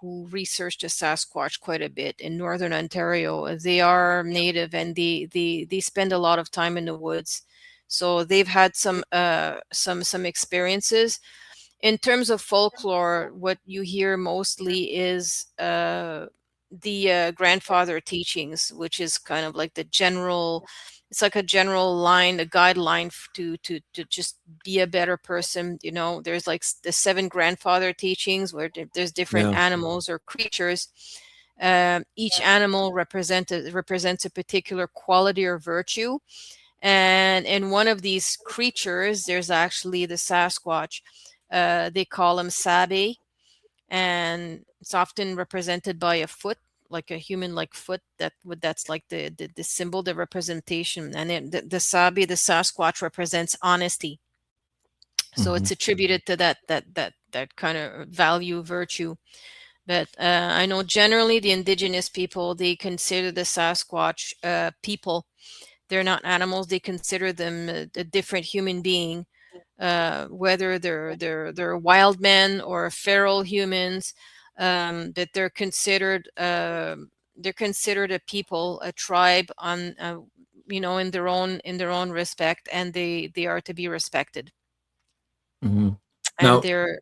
who researched the Sasquatch quite a bit in northern Ontario. They are native, and they spend a lot of time in the woods, so they've had some experiences. In terms of folklore, what you hear mostly is the grandfather teachings, which is kind of like the general. It's like a general line, a guideline to just be a better person. You know, there's like the seven grandfather teachings where there's different Yeah. animals or creatures. Each animal represents a particular quality or virtue, and in one of these creatures, there's actually the Sasquatch. They call him Sabe, and it's often represented by a foot, like a human-like foot. That's like the symbol, the representation. And the Sabe, the Sasquatch, represents honesty. So Hmm. it's attributed to that kind of value, virtue. But I know generally the Indigenous people, they consider the Sasquatch people. They're not animals. They consider them a different human being, whether they're wild men or feral humans. That they're considered a people, a tribe on in their own respect, and they are to be respected. Hmm. And Now, they're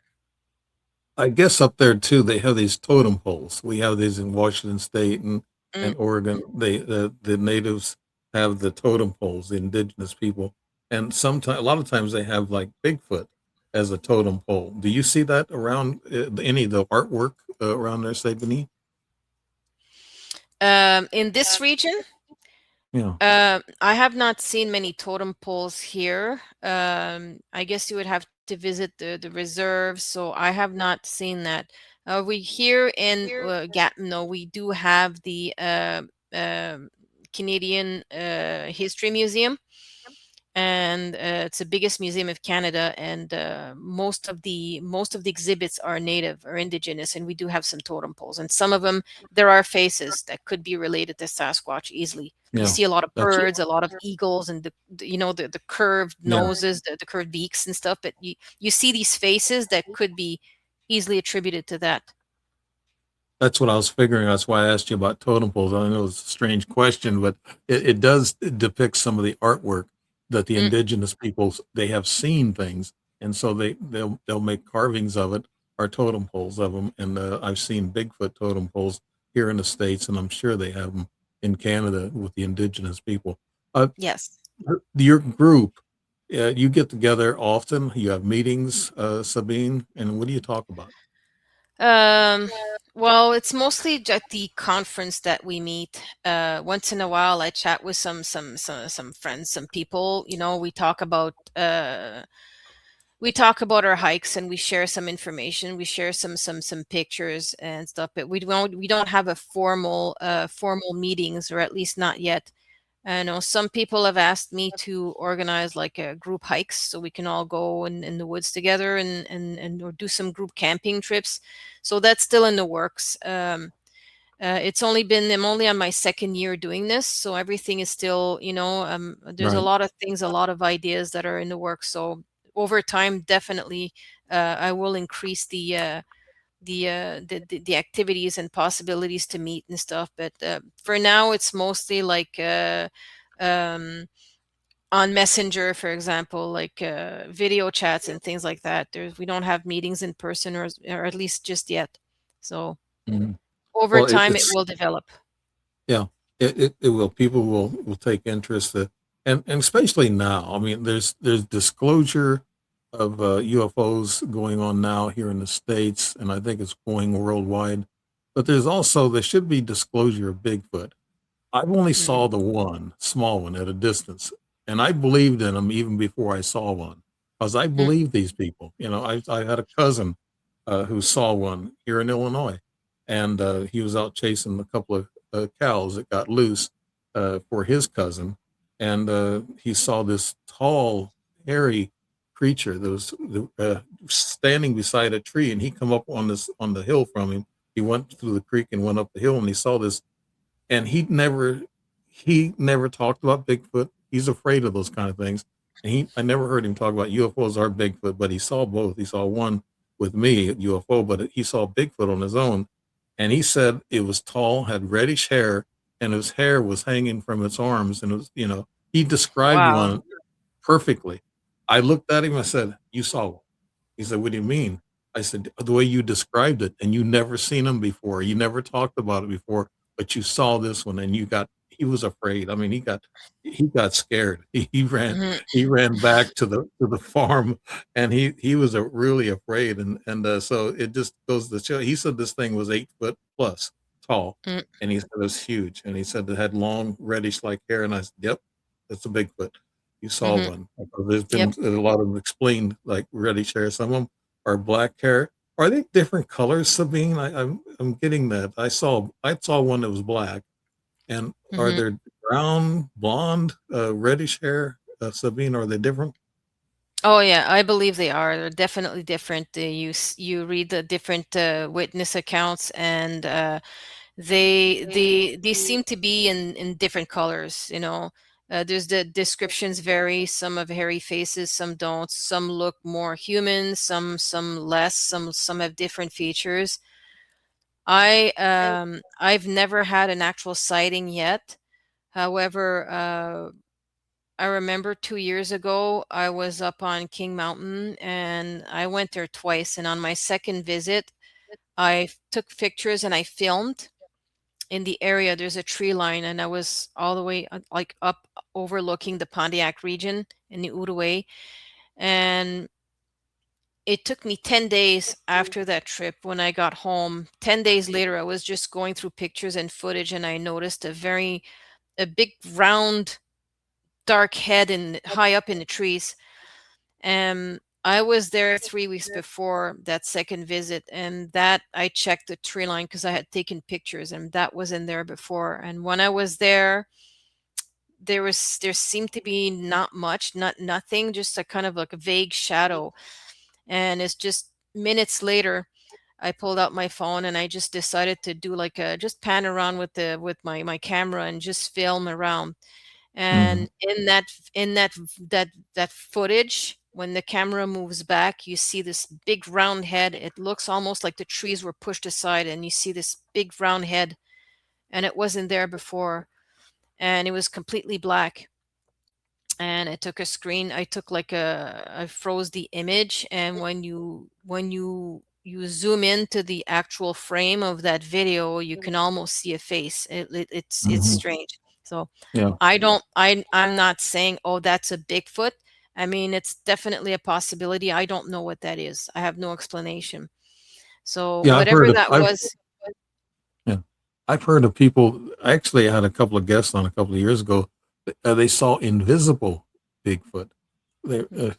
I guess up there too, they have these totem poles. We have these in Washington State mm, and Oregon. The natives have the totem poles, the indigenous people, and sometimes a lot of times they have like Bigfoot as a totem pole. Do you see that around any of the artwork around there, Sabine? in this region. Yeah. I have not seen many totem poles here. I guess you would have to visit the reserve, so I have not seen that. We here in Gatineau, we do have the Canadian History Museum, and it's the biggest museum of Canada, and most of the exhibits are native or indigenous, and we do have some totem poles, and some of them there are faces that could be related to Sasquatch easily. You Yeah. see a lot of That's birds, a lot of eagles, and the curved yeah. noses, the curved beaks and stuff, but you see these faces that could be easily attributed to that. That's what I was figuring. That's why I asked you about totem poles. I know it's a strange question, but it does depict some of the artwork that the Mm, indigenous peoples they have seen things, and so they'll make carvings of it or totem poles of them. And I've seen Bigfoot totem poles here in the States, and I'm sure they have them in Canada with the indigenous people. Uh, yes. your group, you get together often. You have meetings, Sabine, and what do you talk about? Um, well, it's mostly at the conference that we meet. Once in a while, I chat with some friends, some people. We talk about our hikes, and we share some information. We share some pictures and stuff. But we don't have a formal meetings, or at least not yet. I know some people have asked me to organize like a group hikes so we can all go in the woods together, and or do some group camping trips. So that's still in the works. I'm only on my second year doing this, so everything is still, there's a Right. lot of things, a lot of ideas that are in the works. So over time, definitely, I will increase the activities and possibilities to meet and stuff. But for now, it's mostly like um, on Messenger, for example, like video chats and things like that. We don't have meetings in person, or at least just yet. So Mhm. over Well, time, it it's will develop. yeah, it will. People will take interest, and especially now. I mean, there's disclosure of UFOs going on now here in the States, and I think it's going worldwide. But there should be disclosure of Bigfoot. I've only Mm. saw the one small one at a distance, and I believed in them even before I saw one. because I Mm. believe these people. You know, I had a cousin who saw one here in Illinois, and he was out chasing a couple of cows that got loose for his cousin, and he saw this tall, hairy creature that was standing beside a tree, and he come up on the hill from him. He went through the creek and went up the hill, and he saw this, and he never talked about Bigfoot. He's afraid of those kind of things. And I never heard him talk about UFOs or Bigfoot, but he saw both. He saw one with me at UFO, but he saw Bigfoot on his own. And he said it was tall, had reddish hair, and his hair was hanging from its arms. And it was, he described Wow. one perfectly. I looked at him. I said, "You saw one." He said, "What do you mean?" I said, "The way you described it, and you never seen him before. You never talked about it before, but you saw this one, and he was afraid. I mean, he got scared. Mhm. He ran back to the farm, and he was really afraid. And so it just goes to show. He said this thing was 8 foot plus tall, Mm. and he said it was huge, and he said it had long reddish like hair. And I said, "Yep, that's a Bigfoot. You saw Mhm. one." Because there's Yep. been a lot of them explained like reddish hair. Some of them are black hair. Are they different colors, Sabine? I'm getting that. I saw one that was black. And are Mhm. there brown, blonde, reddish hair, Sabine? Are they different? Oh yeah, I believe they are. They're definitely different. You read the different witness accounts, and they seem to be in different colors. There's the descriptions vary. Some have hairy faces, some don't. Some look more human, some less. Some have different features. I've never had an actual sighting yet. However, I remember 2 years ago, I was up on King Mountain and I went there twice. And on my second visit, I took pictures and I filmed in the area. There's a tree line, and I was all the way like up overlooking the Pontiac region in the Outaouais. And it took me 10 days after that trip when I got home. 10 days later, I was just going through pictures and footage, and I noticed a big round dark head and high up in the trees. I was there 3 weeks before that second visit, and that I checked the tree line because I had taken pictures, and that was in there before. And when I was there, there seemed to be not much, nothing, just a kind of like a vague shadow. And it's just minutes later, I pulled out my phone and I just decided to do like a just pan around with my camera and just film around. Hmm. And in that footage, when the camera moves back, you see this big round head. It looks almost like the trees were pushed aside, and you see this big round head, and it wasn't there before, and it was completely black. And I took like I froze the image, and when you zoom into the actual frame of that video, you can almost see a face. It's Hmm. strange. So Yeah. I'm not saying, oh, that's a Bigfoot. I mean, it's definitely a possibility. I don't know what that is. I have no explanation. So Yeah. whatever that was. Yeah, I've heard of people. Actually, I had a couple of guests on a couple of years ago. They saw invisible Bigfoot.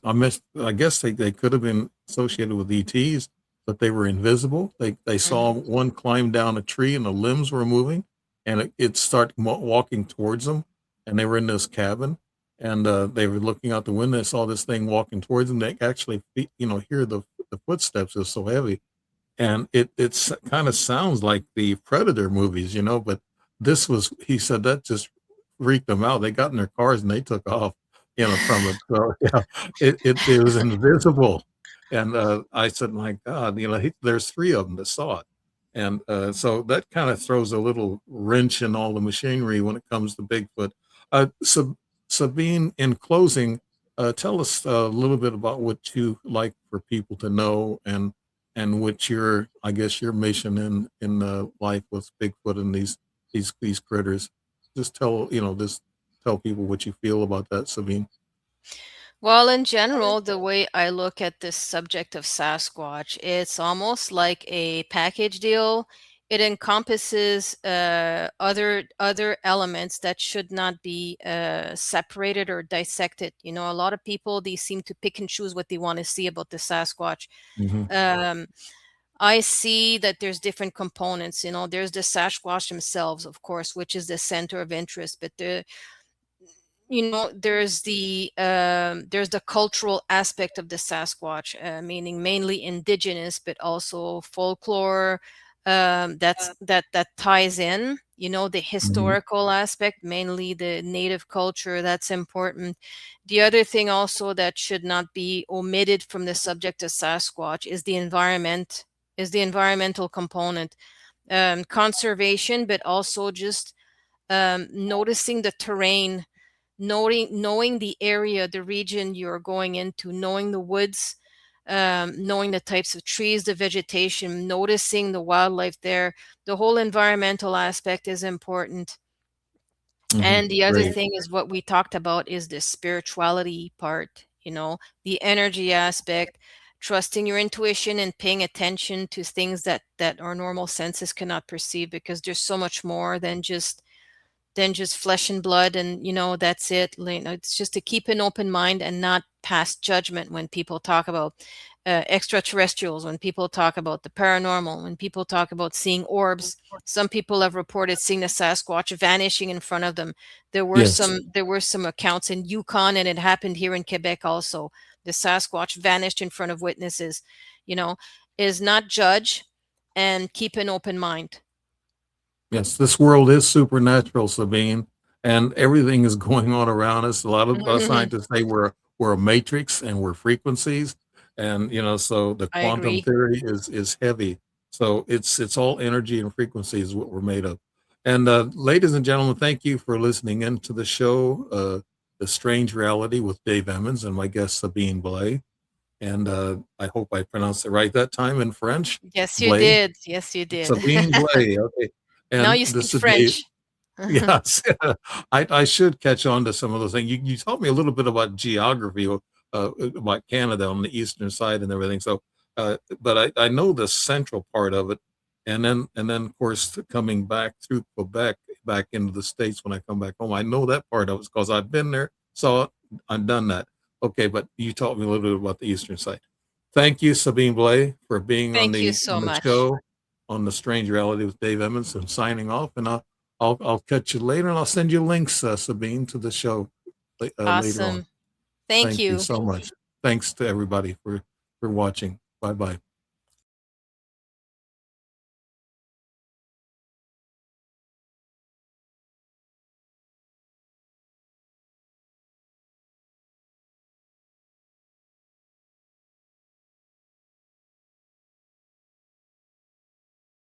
I guess they could have been associated with ETs, but they were invisible. They saw Mhm. one climb down a tree and the limbs were moving, and it started walking towards them. And they were in this cabin, and they were looking out the window. They saw this thing walking towards them. They actually, hear the footsteps. It's so heavy, and it's kind of sounds like the Predator movies, but this was, he said, that just freaked them out. They got in their cars and they took off, from it. So yeah, it was invisible. And I said, my God, there's three of them that saw it. And so that kind of throws a little wrench in all the machinery when it comes to Bigfoot. Sabine, in closing, tell us a little bit about what you like for people to know, and what your, I guess, your mission in life with Bigfoot and these critters. Just tell people what you feel about that, Sabine. Well, in general, the way I look at this subject of Sasquatch, it's almost like a package deal. it encompasses other elements that should not be separated or dissected. You know, a lot of people, they seem to pick and choose what they want to see about the Sasquatch. I see that there's different components. You know, there's the Sasquatch themselves, of course, which is the center of interest, but there's the cultural aspect of the Sasquatch, meaning mainly indigenous, but also folklore, that ties in, the historical aspect, mainly the native culture. That's important. The other thing also that should not be omitted from the subject of Sasquatch is the environmental component, conservation, but also just noticing the terrain, knowing the area, the region you're going into, knowing the woods, knowing the types of trees, the vegetation, noticing the wildlife there. The whole environmental aspect is important. And the other thing is what we talked about is the spirituality part, the energy aspect, trusting your intuition and paying attention to things that our normal senses cannot perceive, because there's so much more than just flesh and blood, and that's it. It's just to keep an open mind and not pass judgment when people talk about extraterrestrials, when people talk about the paranormal, when people talk about seeing orbs. Some people have reported seeing the Sasquatch vanishing in front of them. There were some accounts in Yukon, and it happened here in Quebec also. The Sasquatch vanished in front of witnesses. Is not judge and keep an open mind. Yes, this world is supernatural, Sabine, and everything is going on around us. A lot of scientists say we're a matrix and we're frequencies, and so the quantum theory is heavy. So it's all energy and frequency is what we're made of. And ladies and gentlemen, thank you for listening in to the show, The Strange Reality with Dave Emmons and my guest Sabine Blais. And I hope I pronounced it right that time in French. Yes, you did. Yes, you did. Sabine Blais. Okay. And now you speak French. Yes, I should catch on to some of those things. You taught me a little bit about geography, about Canada on the eastern side and everything. So, but I know the central part of it, and then of course coming back through Quebec back into the States when I come back home, I know that part of it because I've been there, saw it, I've done that. Okay, but you taught me a little bit about the eastern side. Thank you, Sabine Blais, for being on the show on The Strange Reality with Dave Emmons. I'm signing off, and I'll catch you later, and I'll send you links, Sabine, to the show later on. Thank you so much. Thanks to everybody for watching. Bye-bye.